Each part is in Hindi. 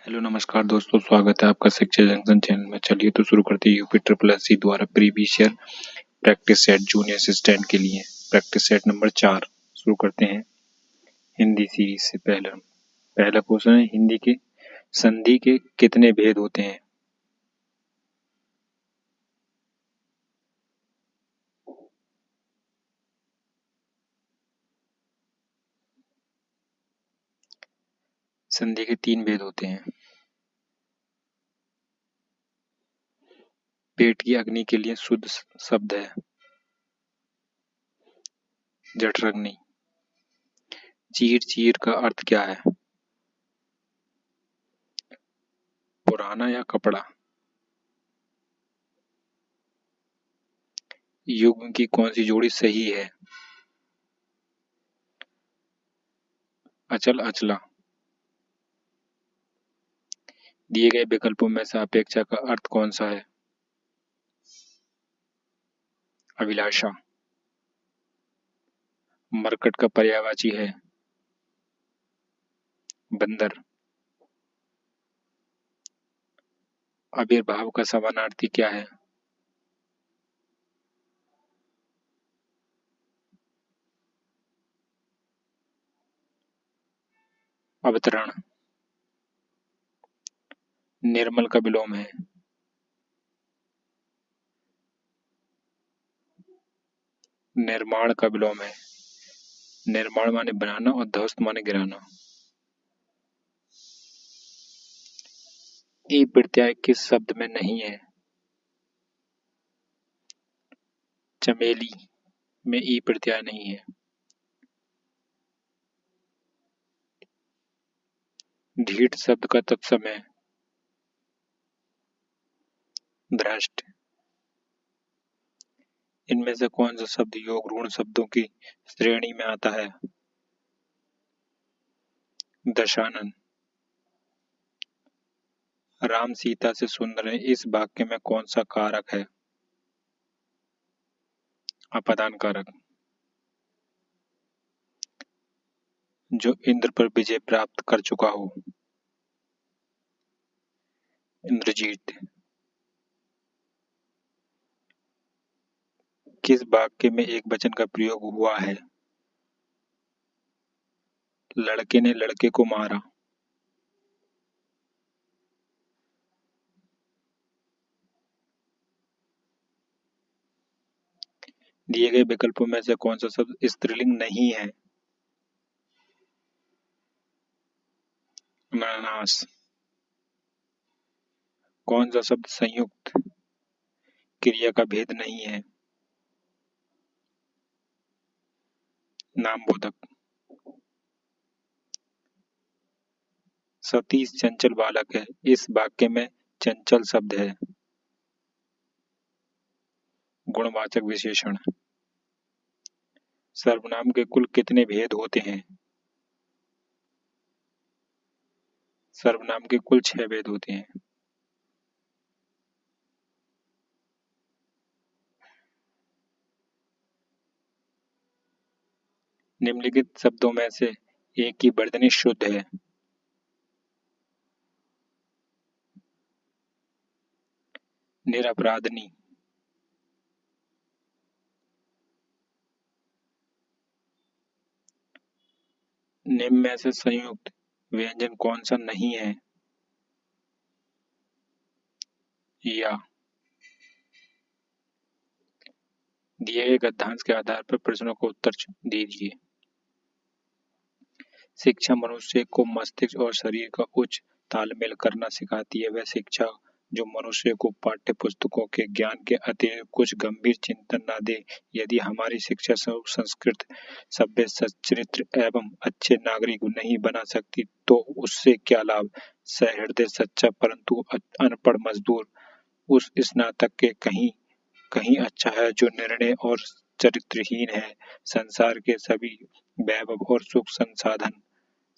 हेलो नमस्कार दोस्तों, स्वागत है आपका शिक्षा जंक्शन चैनल में। चलिए तो शुरू करते हैं। यूपी ट्रिपल एस सी द्वारा previous year practice set junior assistant के लिए प्रैक्टिस सेट नंबर 4 शुरू करते हैं। हिंदी सीरीज से पहला क्वेश्चन है, हिंदी के संधि के कितने भेद होते हैं? संधि के 3 भेद होते हैं। पेट की अग्नि के लिए शुद्ध शब्द है जठराग्नि। चीर चीर का अर्थ क्या है? पुराना या कपड़ा? युग्म की कौन सी जोड़ी सही है? अचल अचला। दिए गए विकल्पों में से अपेक्षा का अर्थ कौन सा है? अभिलाषा। मरकट का पर्यायवाची है बंदर। आविर्भाव का समानार्थी क्या है? अवतरण। निर्मल का विलोम है निर्माण का विलोम है। निर्माण माने बनाना और ध्वस्त माने गिराना। ई प्रत्यय किस शब्द में नहीं है? चमेली में ई प्रत्यय नहीं है। ढीठ शब्द का तत्सम है धृष्ट। इनमें से कौन सा शब्द योग ऋण शब्दों की श्रेणी में आता है? दशानन। राम सीता से सुंदर है, इस वाक्य में कौन सा कारक है? अपादान कारक। जो इंद्र पर विजय प्राप्त कर चुका हो। इंद्रजीत। किस वाक्य में एक वचन का प्रयोग हुआ है? लड़के ने लड़के को मारा। दिए गए विकल्पों में से कौन सा शब्द स्त्रीलिंग नहीं है? अनानास। कौन सा शब्द संयुक्त क्रिया का भेद नहीं है? नामबोधक। सतीश चंचल बालक है, इस वाक्य में चंचल शब्द है गुणवाचक विशेषण। सर्वनाम के कुल कितने भेद होते हैं? सर्वनाम के कुल 6 भेद होते हैं। निम्नलिखित शब्दों में से एक की वर्तनी शुद्ध है? निरपराधनी। निम्न में से संयुक्त व्यंजन कौन सा नहीं है? या। दिए गए गद्यांश के आधार पर प्रश्नों को उत्तर दीजिए। शिक्षा मनुष्य को मस्तिष्क और शरीर का उच्च तालमेल करना सिखाती है। वह शिक्षा जो मनुष्य को पाठ्य पुस्तकों के ज्ञान के अतिरिक्त कुछ गंभीर चिंतन न दे। यदि हमारी शिक्षा संस्कृत सभ्य सच्चरित्र एवं अच्छे नागरिक नहीं बना सकती तो उससे क्या लाभ? सहृदय सच्चा परंतु अनपढ़ मजदूर उस स्नातक के कहीं कहीं अच्छा है जो निर्णय और चरित्रहीन है। संसार के सभी वैभव और सुख संसाधन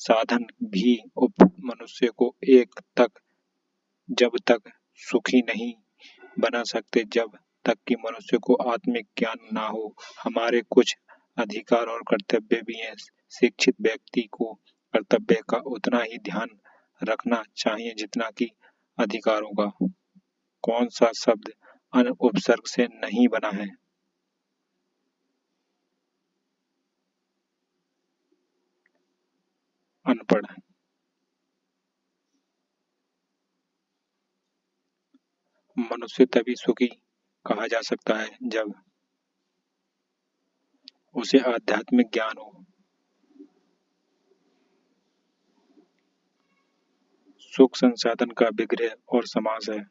साधन भी उप मनुष्य को एक तक जब तक सुखी नहीं बना सकते जब तक कि मनुष्य को आत्मिक ज्ञान ना हो। हमारे कुछ अधिकार और कर्तव्य भी हैं। शिक्षित व्यक्ति को कर्तव्य का उतना ही ध्यान रखना चाहिए जितना कि अधिकारों का। कौन सा शब्द अन उपसर्ग से नहीं बना है? अनपढ़। मनुष्य तभी सुखी कहा जा सकता है जब उसे आध्यात्मिक ज्ञान हो। सुख संसाधन का विग्रह और समास है।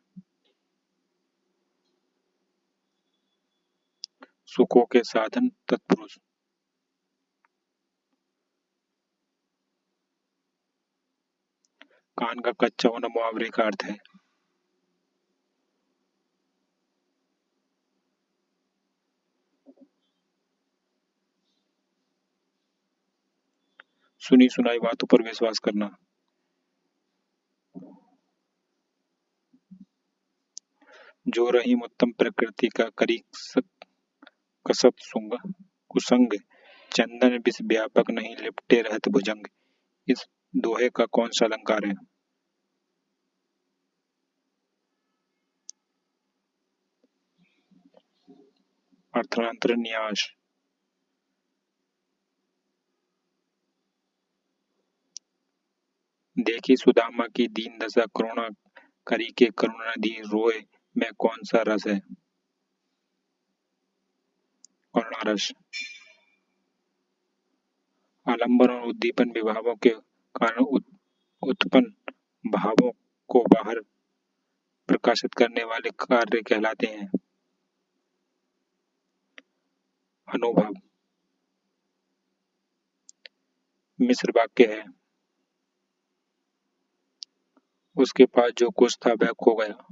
सुखों के साधन तत्पुरुष। कान का कच्चा होना मुहावरे का अर्थ है। सुनी सुनाई बातों पर विश्वास करना। जो रहीम उत्तम प्रकृति का करी कसत सुंग कुसंग चंदन विष व्यापक नहीं लिपटे रहत भुजंग। इस दोहे का कौन सा अलंकार है? अर्थांतर न्यास। देखी सुदामा की दीन दशा करुणा करी के करुणा दी रोए में कौन सा रस है? करुणा रस। आलंबन और उद्दीपन विभावों के कारण उत्पन्न भावों को बाहर प्रकाशित करने वाले कार्य कहलाते हैं। अनुभव। मिश्र वाक्य है। उसके पास जो कुछ था वह खो गया।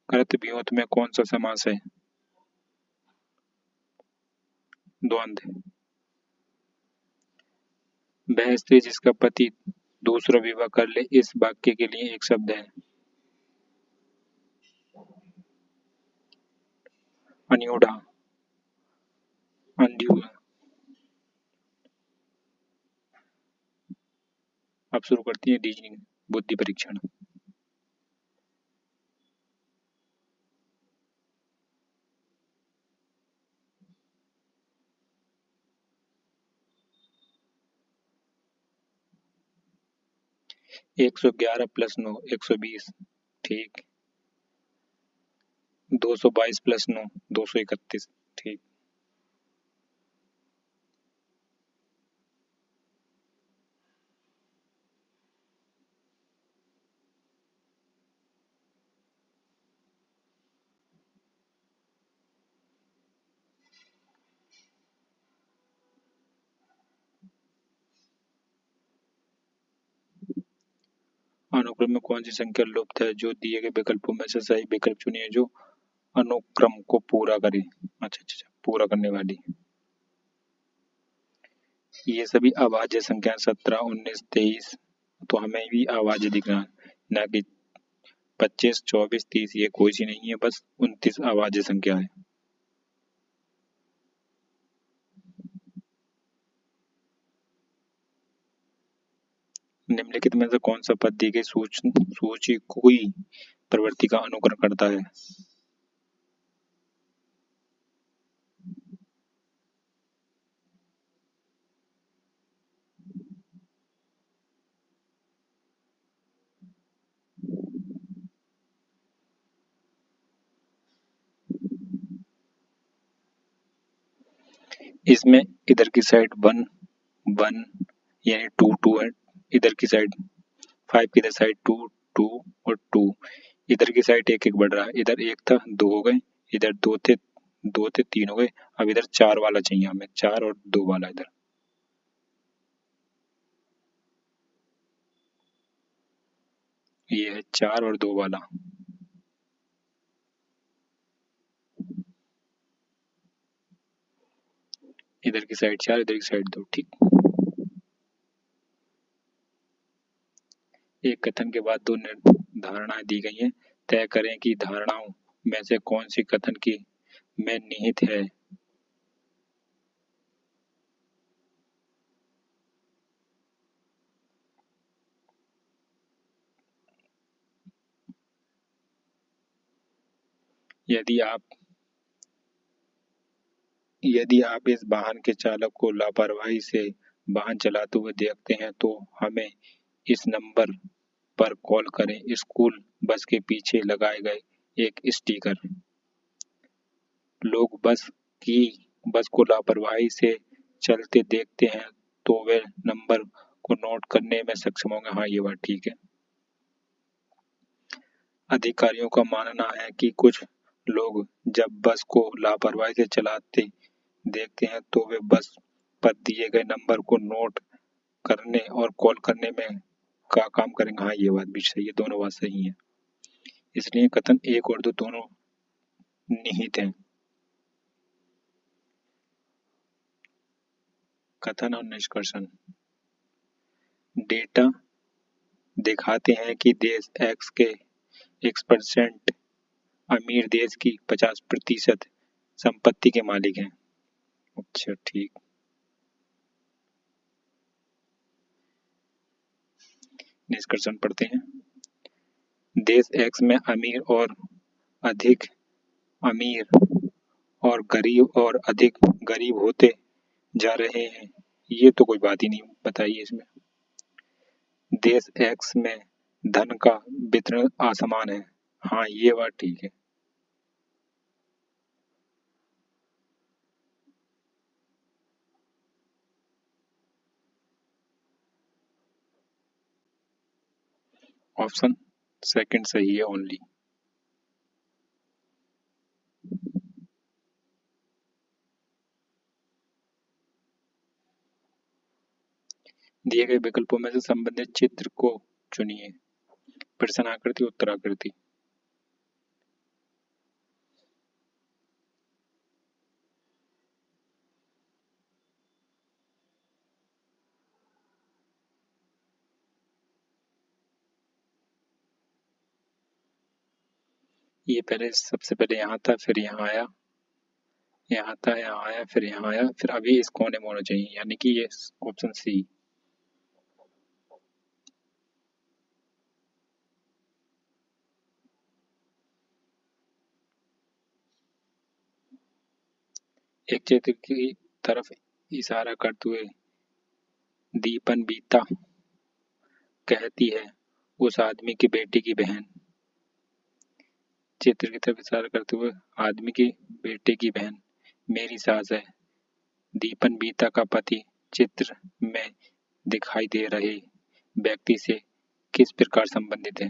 कृत वियोत में कौन सा समास है? द्वंद्व। वह स्त्री जिसका पति दूसरा विवाह कर ले इस वाक्य के लिए एक शब्द है। अन्यूढ़ा। अंधी। अब शुरू करती है रीजनिंग बुद्धि परीक्षण। एक सौ ग्यारह प्लस नौ 120। ठीक। 222 प्लस नौ 231। ठीक। अनुक्रम में कौन सी संख्या लुप्त है? जो दिए गए विकल्पों में से सही विकल्प चुनिए जो अनुक्रम को पूरा करे। अच्छा अच्छा, पूरा करने वाली। ये सभी अभाज्य संख्या 17, 19, 23। तो हमें भी अभाज्य दिखना ना कि 25, 24, 30 ये कोई सी नहीं है, बस 29 अभाज्य संख्या है। निम्नलिखित में से कौन सा पद दी गई सूची कोई प्रवृत्ति का अनुकरण करता है? इसमें इधर की साइड 1 1 यानी 2 2 है। इधर की साइड 5 की इधर साइड 2 2 और 2। इधर की साइड एक एक बढ़ रहा है। इधर एक था 2 हो गए। इधर 2 थे 3 हो गए। अब इधर 4 वाला चाहिए हमें, 4 और 2 वाला इधर। ये है 4 और 2 वाला। इधर की साइड 4 इधर की साइड 2। ठीक। एक कथन के बाद दो धारणाएं दी गई हैं। तय करें कि धारणाओं में से कौन सी कथन की में निहित है। यदि आप यदि आप इस वाहन के चालक को लापरवाही से वाहन चलाते हुए देखते हैं तो हमें इस नंबर पर कॉल करें। स्कूल बस के पीछे लगाए गए एक स्टिकर। लोग बस को लापरवाही से चलते देखते हैं तो वे नंबर को नोट करने में सक्षम होंगे। हाँ, ये बात ठीक है। अधिकारियों का मानना है कि कुछ लोग जब बस को लापरवाही से चलाते देखते हैं तो वे बस पर दिए गए नंबर को नोट करने और कॉल करने में का काम करेंगे। हाँ, ये बात भी सही है, दोनों बात सही है। इसलिए कथन एक और दो दोनों निहित हैं। कथन और निष्कर्षण। डेटा दिखाते हैं कि देश एक्स के X% अमीर देश की 50% संपत्ति के मालिक हैं। अच्छा, ठीक। निष्कर्षण पढ़ते हैं। देश एक्स में अमीर और अधिक अमीर और अधिक गरीब होते जा रहे हैं। ये तो कोई बात ही नहीं बताइए इसमें। देश एक्स में धन का वितरण असमान है। हाँ, ये बात ठीक है। ऑप्शन सेकंड सही है ओनली। दिए गए विकल्पों में से संबंधित चित्र को चुनिए। प्रश्न आकृति, उत्तराकृति। ये पहले सबसे पहले यहाँ था, फिर यहाँ आया, यहाँ था, यहाँ आया, फिर यहाँ आया, फिर अभी इस कोने में होना चाहिए, यानी कि ये ऑप्शन सी। एक चित्र की तरफ इशारा करते हुए दीपन बीता कहती है उस आदमी की बेटी की बहन। चित्र की तरफ इशारा करते हुए आदमी की बेटे की बहन मेरी सास है। दीपन बीता का पति चित्र में दिखाई दे रहे व्यक्ति से किस प्रकार संबंधित है।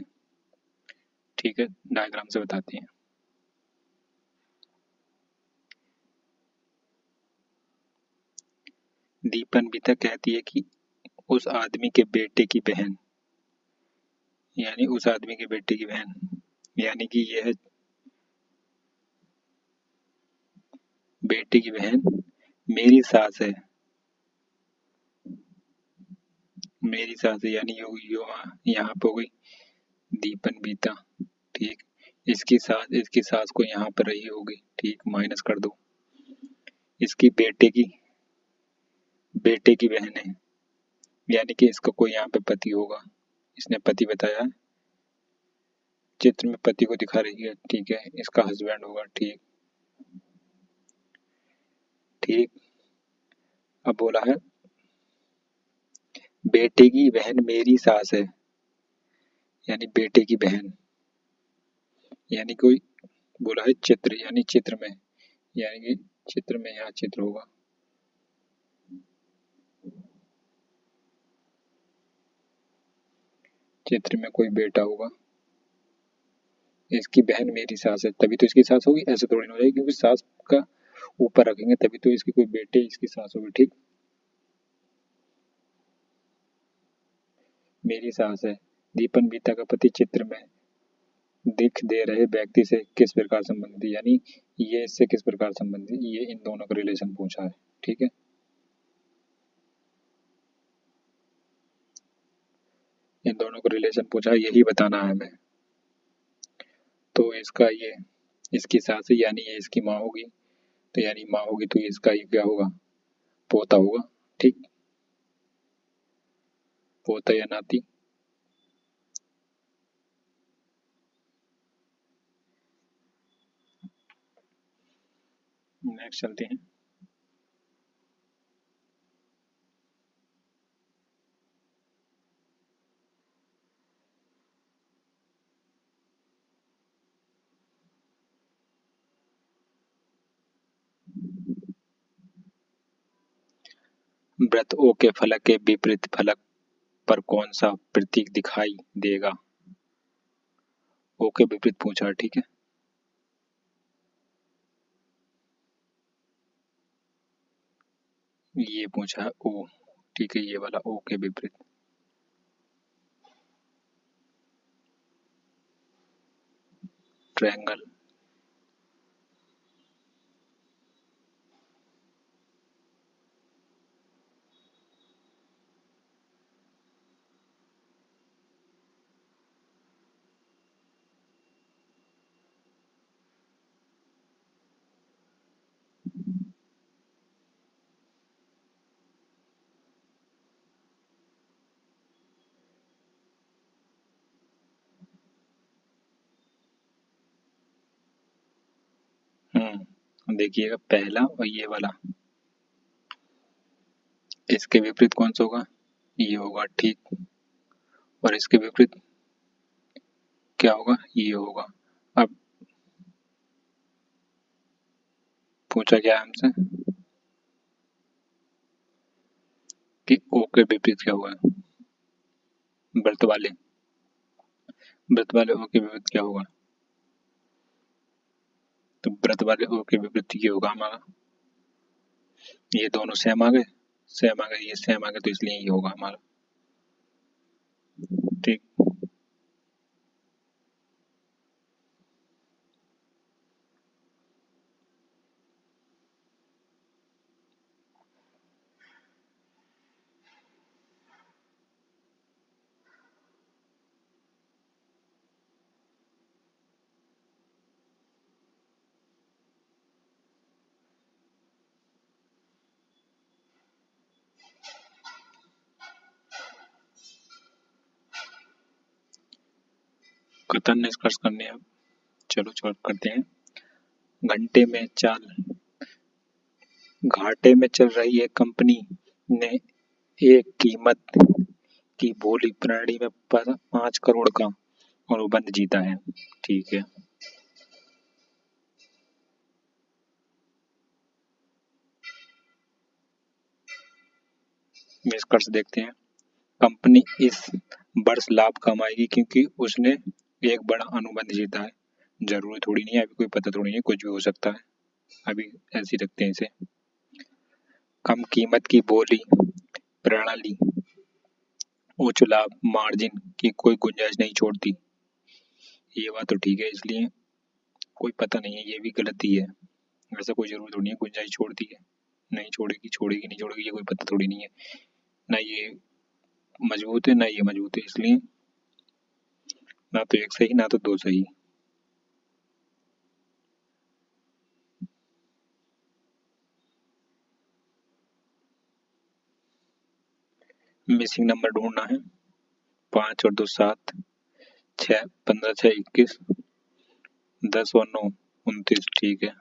ठीक है, डायग्राम से बताते हैं। दीपन बीता कहती है कि उस आदमी के बेटे की बहन, यानी उस आदमी के बेटे की बहन, यानी कि यह बेटे की बहन मेरी सास है। मेरी सास है यानी यहाँ पे हो गई दीपन बीता। ठीक। इसकी सास को यहाँ पर रही होगी। ठीक, माइनस कर दो। इसकी बेटे की बहन है, यानी कि इसका कोई यहाँ पे पति होगा। इसने पति बताया है, चित्र में पति को दिखा रही है। ठीक है, इसका हस्बैंड होगा। ठीक ठीक। अब बोला है बेटे की बहन मेरी सास है, यानी बेटे की बहन, यानी कोई बोला है चित्र, यानी चित्र में, यानी कि चित्र में यहाँ चित्र होगा। चित्र में कोई बेटा होगा। इसकी बहन मेरी सास है, तभी तो इसकी सास होगी, ऐसे थोड़ी ना हो जाएगी, क्योंकि सास का ऊपर रखेंगे तभी तो इसकी कोई बेटे इसकी सास होगी। ठीक, मेरी सास है। दीपन बीता का पति चित्र में दिख दे रहे व्यक्ति से किस प्रकार संबंधित, यानी ये इससे किस प्रकार संबंधित, ये इन दोनों का रिलेशन पूछा है। ठीक है, इन दोनों का रिलेशन पूछा है, यही बताना है हमें। तो इसका ये इसकी सास है, यानी ये इसकी माँ होगी, तो यानी माँ होगी तो इसका ये क्या होगा, पोता होगा। ठीक, पोता या नाती। नेक्स्ट चलते हैं। वृत्त ओ के फलक के विपरीत फलक पर कौन सा प्रतीक दिखाई देगा? ओ के विपरीत पूछा, ठीक है। ये पूछा है ओ, ठीक है, ये वाला ओ के विपरीत। ट्रायंगल। देखिएगा पहला और ये वाला, इसके विपरीत कौन सा होगा? ये होगा, ठीक। और इसके विपरीत क्या होगा? ये होगा। अब पूछा क्या है हमसे कि ओ के विपरीत क्या होगा? वृत्त वाले, वृत्त वाले ओ के विपरीत क्या होगा? तो वृत्त वाले ओ के विपरीत ये होगा हमारा, ये दोनों सेम आ गए, सेम आ गए, ये सेम आ गए, तो इसलिए ये होगा हमारा, ठीक। कथन निष्कर्ष करने हैं, चलो छोड़ करते हैं। घंटे में चाल घाटे में चल रही एक कंपनी ने एक कीमत की बोली प्रणाली में 5 करोड़ का अनुबंध जीता है, ठीक है। निष्कर्ष देखते हैं। कंपनी इस वर्ष लाभ कमाएगी क्योंकि उसने एक बड़ा अनुबंध जीता है। जरूरी थोड़ी नहीं है, अभी कोई पता थोड़ी नहीं है, कुछ भी हो सकता है, अभी ऐसे ही रखते हैं इसे। कम कीमत की बोली प्रणाली उच्च लाभ मार्जिन की कोई गुंजाइश नहीं छोड़ती। ये बात तो ठीक है, इसलिए कोई पता नहीं है, ये भी गलती है। ऐसा कोई जरूरी थोड़ी है गुंजाइश छोड़ती है, नहीं छोड़ेगी, छोड़ेगी नहीं छोड़ेगी, ये कोई पता थोड़ी नहीं है। ना ये मजबूत है ना ये मजबूत है, इसलिए ना तो एक सही ना तो दो सही। मिसिंग नंबर ढूंढना है। 5 और 2 7, 6 15 6 21, 10 और 9 29, ठीक है।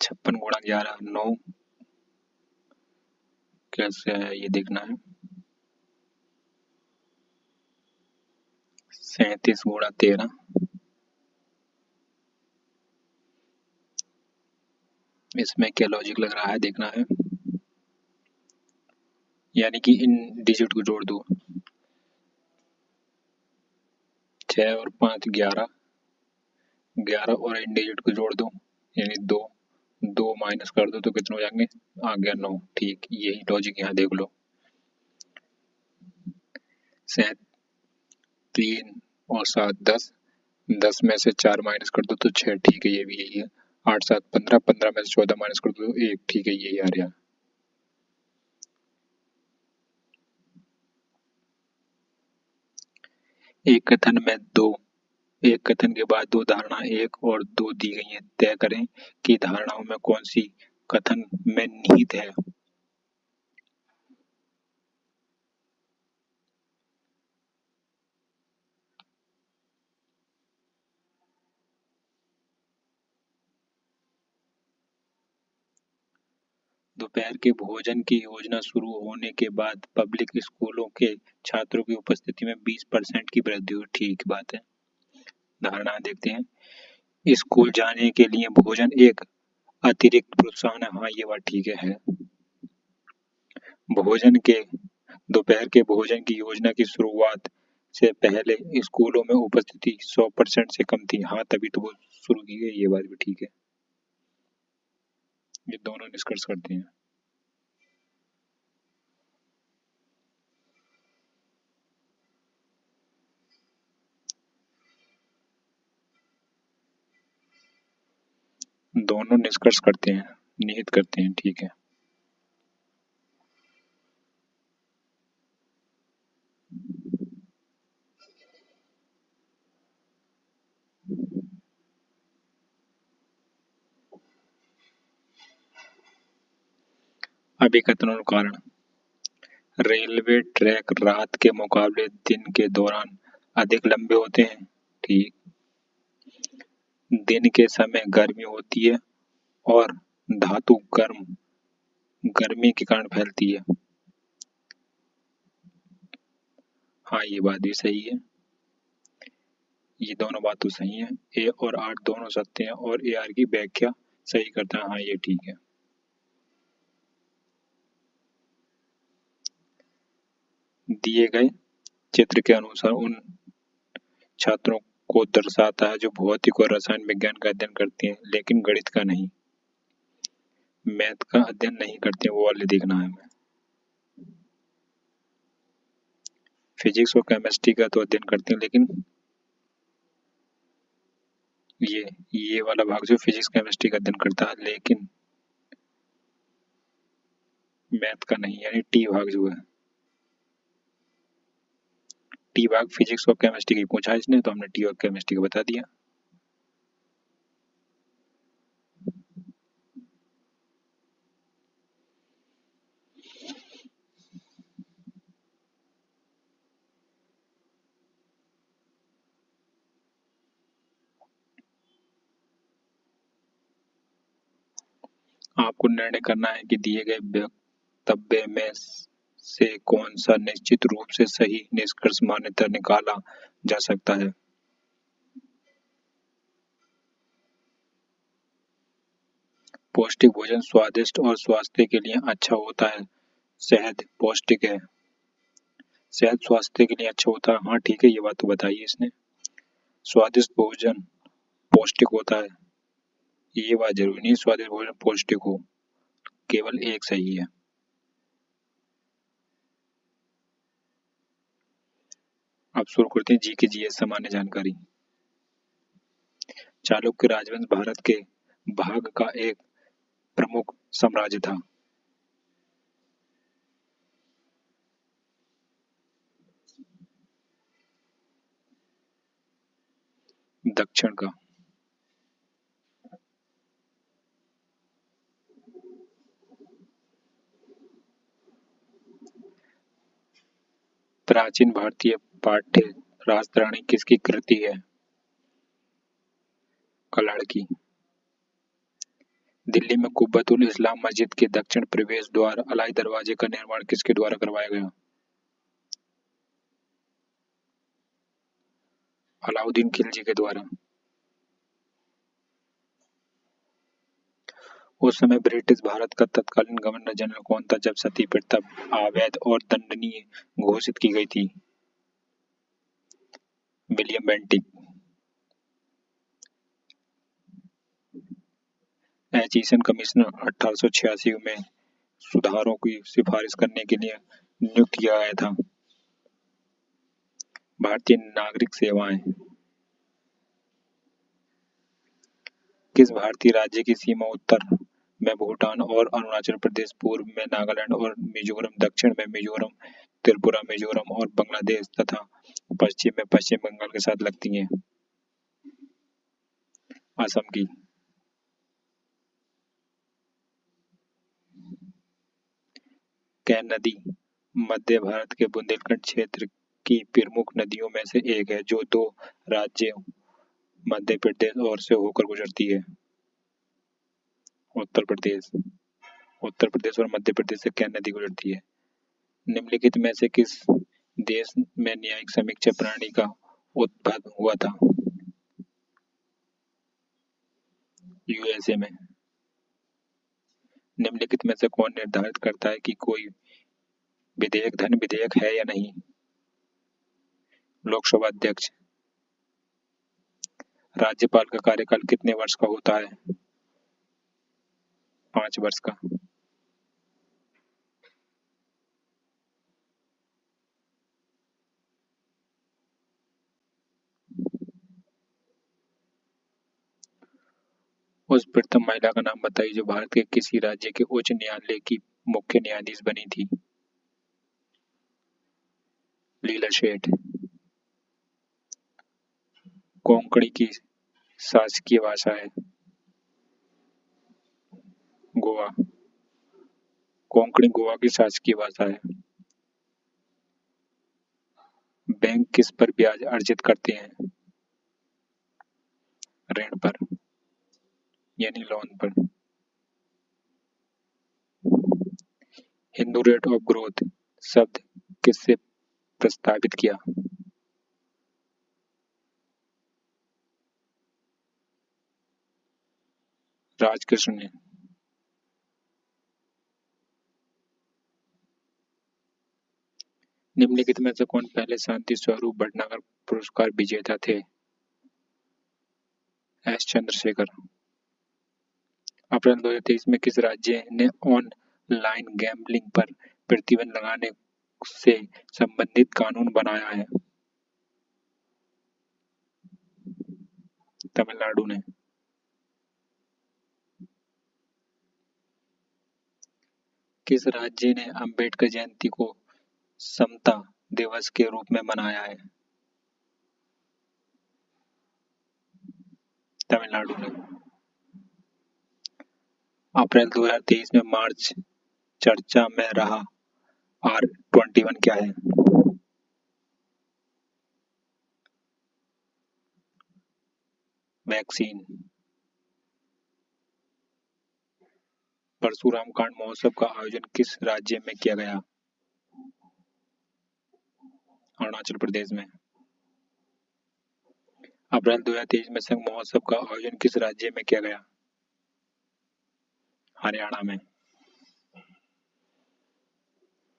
छप्पन गुणा 11 9, कैसे है ये देखना है। 37 गुणा 13, इसमें क्या लॉजिक लग रहा है देखना है। यानी कि इन डिजिट को जोड़ दो, 6 और 5 11, 11 और इन डिजिट को जोड़ दो, यानी 2, 2 माइनस कर दो तो कितने हो जाएंगे? आ गया 9, ठीक। यही लॉजिक यहाँ देख लो। 3 और 7 10, 10 में से 4 माइनस कर दो तो 6, ठीक है, ये भी यही है। 8 7 15, 15 में से 14 माइनस कर दो तो 1, ठीक है, यही आ रहा। एक कथन में दो एक कथन के बाद 2 धारणा 1 और 2 दी गई हैं। तय करें कि धारणाओं में कौन सी कथन में निहित है। दोपहर के भोजन की योजना शुरू होने के बाद पब्लिक स्कूलों के छात्रों की उपस्थिति में 20% की वृद्धि हुई। ठीक बात है। धारणा देखते हैं। स्कूल जाने के लिए भोजन एक अतिरिक्त प्रोत्साहन है। हाँ, ये बात ठीक है। भोजन के दोपहर के भोजन की योजना की शुरुआत से पहले स्कूलों में उपस्थिति 100% से कम थी। हाँ, तभी तो वो शुरू की गई। ये बात भी ठीक है। ये दोनों निष्कर्ष करते हैं। दोनों निष्कर्ष करते हैं, निहित करते हैं। ठीक है। अभिकथन और कारण। रेलवे ट्रैक रात के मुकाबले दिन के दौरान अधिक लंबे होते हैं। ठीक। दिन के समय गर्मी होती है और धातु गर्मी के कारण फैलती है। हाँ, ये बात भी सही है। ये दोनों बात तो सही है। ए और आर दोनों सत्य हैं और ए आर की व्याख्या सही करता है। हाँ, ये ठीक है। दिए गए चित्र के अनुसार उन छात्रों को दर्शाता है जो भौतिक और रसायन विज्ञान का अध्ययन करते हैं लेकिन गणित का नहीं, मैथ का अध्ययन नहीं करते। वो वाले देखना है हमें। फिजिक्स और केमिस्ट्री का तो अध्ययन करते हैं लेकिन ये वाला भाग जो फिजिक्स केमिस्ट्री का अध्ययन करता है लेकिन मैथ का नहीं, यानी टी भाग जो है, टी भाग फिजिक्स और केमिस्ट्री की पूछा इसने, तो हमने टी और केमिस्ट्री का बता दिया। आपको निर्णय करना है कि दिए गए वक्तव्य में से कौन सा निश्चित रूप से सही निष्कर्ष मान्यता निकाला जा सकता है। पौष्टिक भोजन स्वादिष्ट और स्वास्थ्य के लिए अच्छा होता है। शहद पौष्टिक है। शहद स्वास्थ्य के लिए अच्छा होता है। हाँ, ठीक है। ये बात तो बताई है इसने। स्वादिष्ट भोजन पौष्टिक होता है, ये बात जरूरी नहीं स्वादिष्ट भोजन पौष्टिक हो। केवल एक सही है। अब शुरू करते हैं जी के जीएस सामान्य जानकारी। चालुक्य राजवंश भारत के भाग का एक प्रमुख साम्राज्य था। दक्षिण का। प्राचीन भारतीय पाठ्य राजधानी किसकी कृति है। कलाड़ की। दिल्ली में कुब्बतुल इस्लाम मस्जिद के दक्षिण प्रवेश द्वार अलाई दरवाजे का निर्माण किसके द्वारा करवाया गया। अलाउद्दीन खिलजी के द्वारा। उस समय ब्रिटिश भारत का तत्कालीन गवर्नर जनरल कौन था जब सती प्रथा अवैध और दंडनीय घोषित की गई थी। William Bentinck. एचिसन कमिश्नर 1886 में सुधारों की सिफारिश करने के लिए नियुक्त किया गया था। भारतीय नागरिक सेवाएं। किस भारतीय राज्य की सीमा उत्तर में भूटान और अरुणाचल प्रदेश, पूर्व में नागालैंड और मिजोरम, दक्षिण में मिजोरम, त्रिपुरा, मिजोरम और बांग्लादेश तथा पश्चिम में पश्चिम बंगाल के साथ लगती है। असम की। कैन नदी मध्य भारत के बुंदेलखंड क्षेत्र की प्रमुख नदियों में से एक है जो दो राज्यों मध्य प्रदेश और से होकर गुजरती है। उत्तर प्रदेश उत्तर प्रदेश और मध्य प्रदेश से कैन नदी गुजरती है। निम्नलिखित में से किस देश में न्यायिक समीक्षा प्रणाली का उद्भव हुआ था? यूएसए में। निम्नलिखित में से कौन निर्धारित करता है कि कोई विधेयक धन विधेयक है या नहीं? लोकसभा अध्यक्ष। राज्यपाल का कार्यकाल कितने वर्ष का होता है? 5 वर्ष का। उस प्रथम महिला का नाम बताइए जो भारत के किसी राज्य के उच्च न्यायालय की मुख्य न्यायाधीश बनी थी? लीला शेठ। कोंकणी की शासकीय भाषा है? गोवा। कोंकणी गोवा की शासकीय भाषा है। बैंक किस पर ब्याज अर्जित करते हैं? ऋण पर यानी लोन पर। हिंदू रेट ऑफ ग्रोथ शब्द किससे प्रस्तावित किया? राजकृष्ण ने। निम्नलिखित में से कौन पहले शांति स्वरूप भटनागर पुरस्कार विजेता थे? एस चंद्रशेखर। अप्रैल 2023 में किस राज्य ने ऑनलाइन गैम्बलिंग पर प्रतिबंध लगाने से संबंधित कानून बनाया है? तमिलनाडु ने। किस राज्य ने अंबेडकर जयंती को समता दिवस के रूप में मनाया है? तमिलनाडु ने। अप्रैल 2023 में मार्च चर्चा में रहा R21 क्या है? वैक्सीन। परशुराम कांड महोत्सव का आयोजन किस राज्य में किया गया? अरुणाचल प्रदेश में। अप्रैल 2023 में संघ महोत्सव का आयोजन किस राज्य में किया गया? हरियाणा में।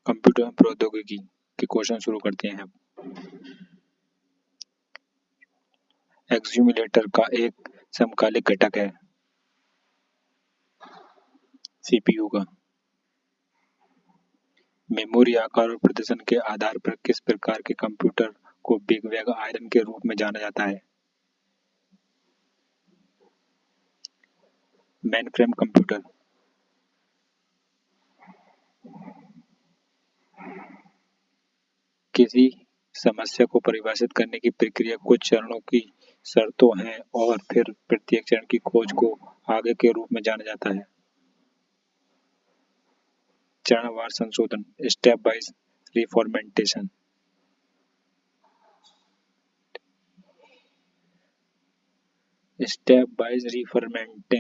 कंप्यूटर प्रौद्योगिकी के क्वेश्चन शुरू करते हैं। एक्यूमुलेटर का एक समकालिक घटक है? सीपीयू का। मेमोरी आकार और प्रदर्शन के आधार पर किस प्रकार के कंप्यूटर को बिग बैंग आयरन के रूप में जाना जाता है? Mainframe computer. किसी समस्या को परिभाषित करने की प्रक्रिया कुछ चरणों की शर्तों है और फिर प्रत्येक चरण की खोज को आगे के रूप में जाना जाता है? चरणवार संशोधन स्टेप वाइज रिफॉर्मेंटेशन। स्टेप वाइज रिफरमेंट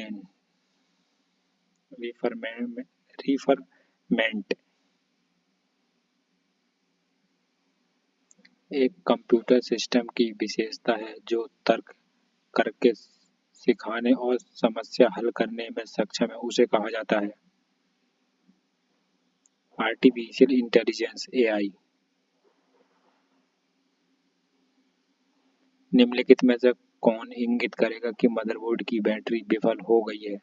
एक कंप्यूटर सिस्टम की विशेषता है जो तर्क करके सिखाने और समस्या हल करने में सक्षम है, उसे कहा जाता है? Artificial intelligence AI। निम्नलिखित में से कौन इंगित करेगा कि मदरबोर्ड की बैटरी विफल हो गई है?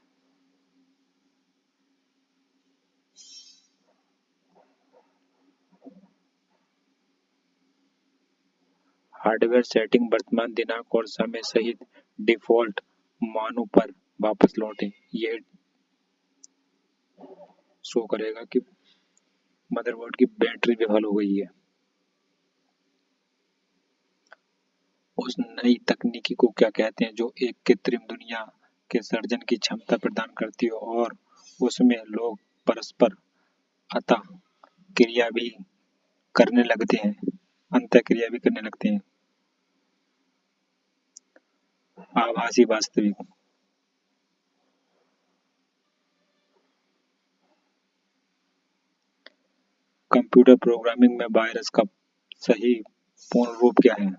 हार्डवेयर सेटिंग वर्तमान दिनांक और समय सहित डिफ़ॉल्ट मानों पर वापस लौटें। यह शो करेगा कि मदरबोर्ड की बैटरी विफल हो गई है। उस नई तकनीकी को क्या कहते हैं जो एक कृत्रिम दुनिया के सर्जन की क्षमता प्रदान करती हो और उसमें लोग परस्पर अतः क्रिया भी करने लगते हैं, अंतःक्रिया भी करने लगते हैं। आभासी वास्तविक। कंप्यूटर प्रोग्रामिंग में वायरस का सही पूर्ण रूप क्या है?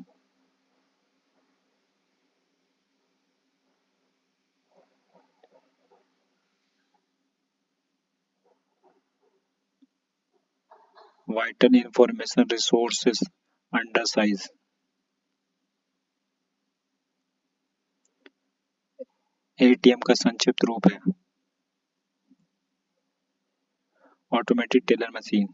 Vital information resources under size. ATM का संक्षिप्त रूप है ऑटोमेटेड टेलर मशीन।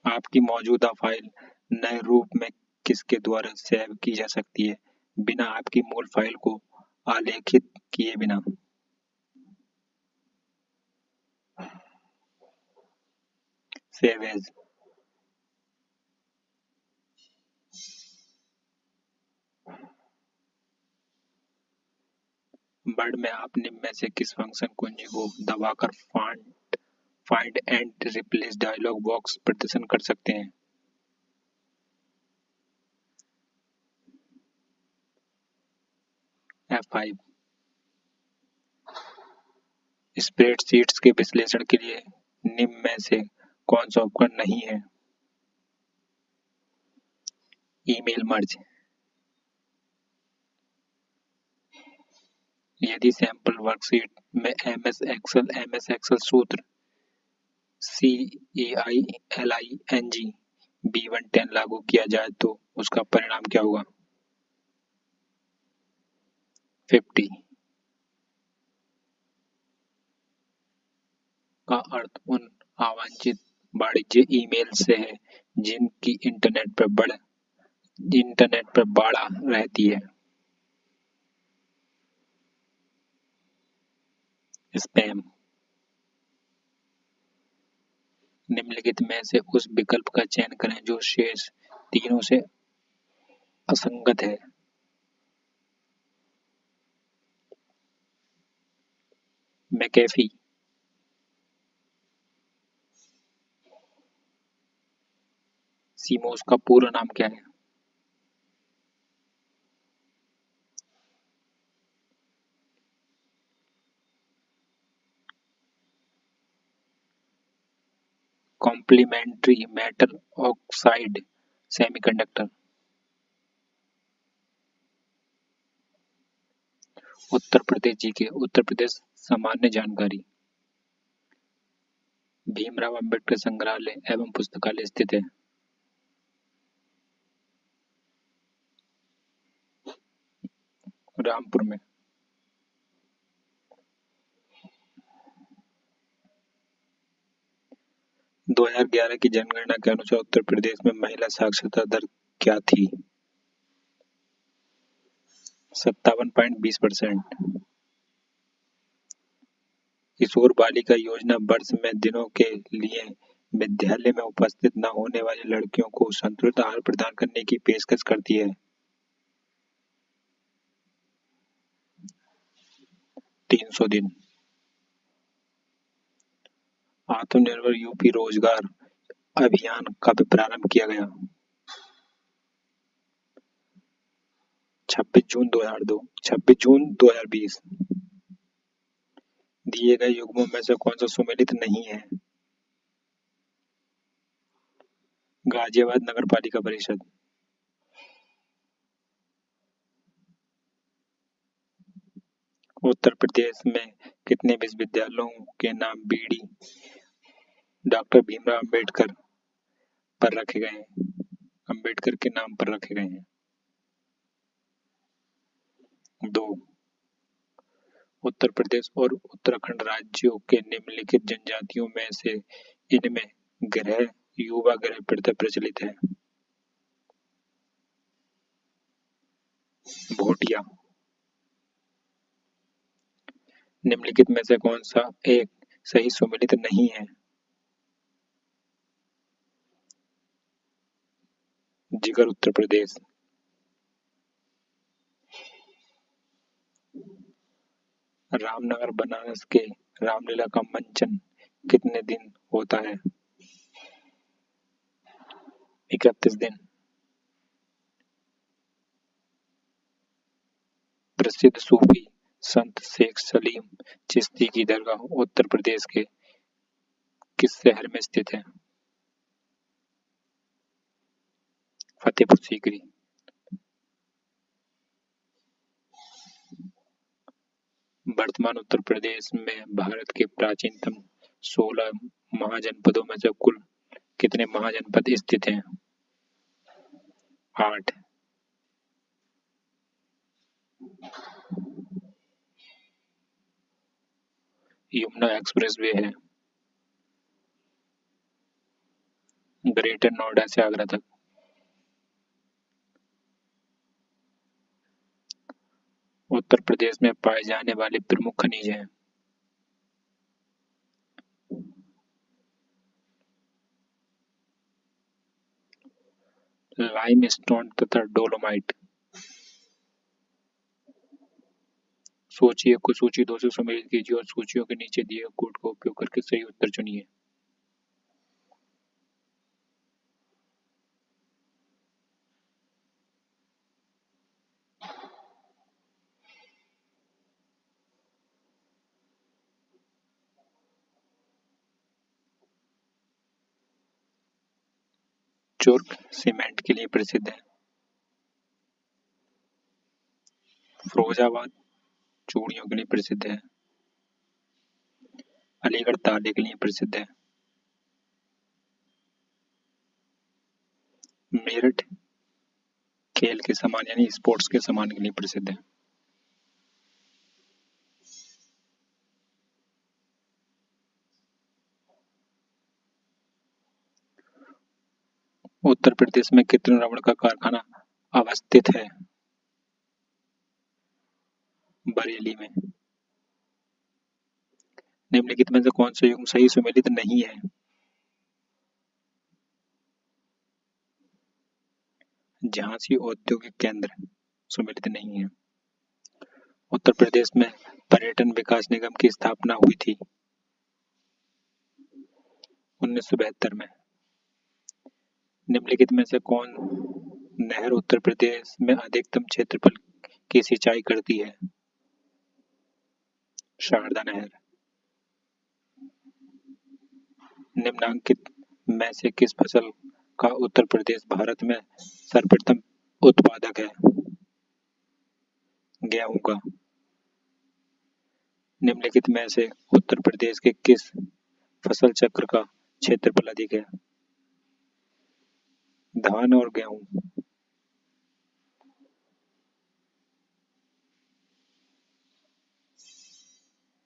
आपकी मौजूदा फाइल नए रूप में किसके द्वारा सेव की जा सकती है बिना आपकी मूल फाइल को आलेखित किए बिना? Save as. वर्ड में आप निम्न में से किस फंक्शन कुंजी को दबाकर find and replace dialog box प्रदर्शन कर सकते हैं? F5। स्प्रेडशीट्स के विश्लेषण के लिए निम्न में से कौन सा उपकरण नहीं है? ईमेल मर्ज। यदि सैंपल वर्कशीट में एमएस एक्सेल सूत्र CEILING B110 लागू किया जाए तो उसका परिणाम क्या होगा? 50 का अर्थ उन अवांछित वाणिज्य ईमेल से है जिनकी इंटरनेट पर बाड़ा रहती है। स्पैम। निम्नलिखित में से उस विकल्प का चयन करें जो शेष तीनों से असंगत है। मैकेफी। सीमोस का पूरा नाम क्या है? Complementary metal oxide semiconductor. Uttar Pradesh ji के उत्तर प्रदेश सामान्य जानकारी। भीमराव अंबेडकर संग्रहालय एवं पुस्तकालय स्थित है रामपुर में। 2011 की जनगणना के अनुसार उत्तर प्रदेश में महिला साक्षरता दर क्या थी? 57.20%। किशोर बालिका योजना वर्ष में दिनों के लिए विद्यालय में उपस्थित न होने वाली लड़कियों को संतुलित आहार प्रदान करने की पेशकश करती है। 300 दिन। आत्मनिर्भर यूपी रोजगार अभियान कब प्रारंभ किया गया? 26 जून 2020। दिए गए युग्मों में से कौन सा सुमेलित नहीं है? गाजियाबाद नगर पालिका परिषद। उत्तर प्रदेश में कितने विश्वविद्यालयों के नाम बीडी डॉक्टर भीमराव अंबेडकर पर रखे गए हैं? अंबेडकर के नाम पर रखे गए हैं? 2। उत्तर प्रदेश और उत्तराखंड राज्यों के निम्नलिखित जनजातियों में से इनमें गृह युवा गृह प्रथा प्रचलित है? भोटिया। निम्नलिखित में से कौन सा एक सही सुमेलित नहीं है? जिगर उत्तर प्रदेश। रामनगर बनारस के रामलीला का मंचन कितने दिन होता है? 31 दिन। प्रसिद्ध सूफी संत शेख सलीम चिश्ती की दरगाह उत्तर प्रदेश के किस शहर में स्थित है? फतेहपुर सीकरी। वर्तमान उत्तर प्रदेश में भारत के प्राचीनतम 16 महाजनपदों में से कुल कितने महाजनपद स्थित हैं? 8। यमुना एक्सप्रेसवे है। ग्रेटर नोएडा से आगरा तक। उत्तर प्रदेश में पाए जाने वाले प्रमुख खनिज हैं? लाइमस्टोन तथा डोलोमाइट। सोचिए कुछ सूची 2 से सम्मिलित कीजिए और सूचियों के नीचे दिए गए कोड का उपयोग करके सही उत्तर चुनिए। चुर्क सीमेंट के लिए प्रसिद्ध है। फिरोजाबाद चूड़ियों के लिए प्रसिद्ध है। अलीगढ़ ताले के लिए प्रसिद्ध है। मेरठ खेल के सामान यानी स्पोर्ट्स के सामान के लिए प्रसिद्ध है। उत्तर प्रदेश में कितने रबड़ का कारखाना अवस्थित है? बरेली में। निम्नलिखित में से कौन सा युग्म सही सुमेलित नहीं है? झांसी औद्योगिक केंद्र सुमेलित नहीं है। उत्तर प्रदेश में पर्यटन विकास निगम की स्थापना हुई थी 1972 में। निम्नलिखित में से कौन नहर उत्तर प्रदेश में अधिकतम क्षेत्रफल की सिंचाई करती है? शारदा नहर। निम्नांकित में से किस फसल का उत्तर प्रदेश भारत में सर्वप्रथम उत्पादक है? गेहूं का। निम्नलिखित में से उत्तर प्रदेश के किस फसल चक्र का क्षेत्रफल अधिक है? धान और गेहूं।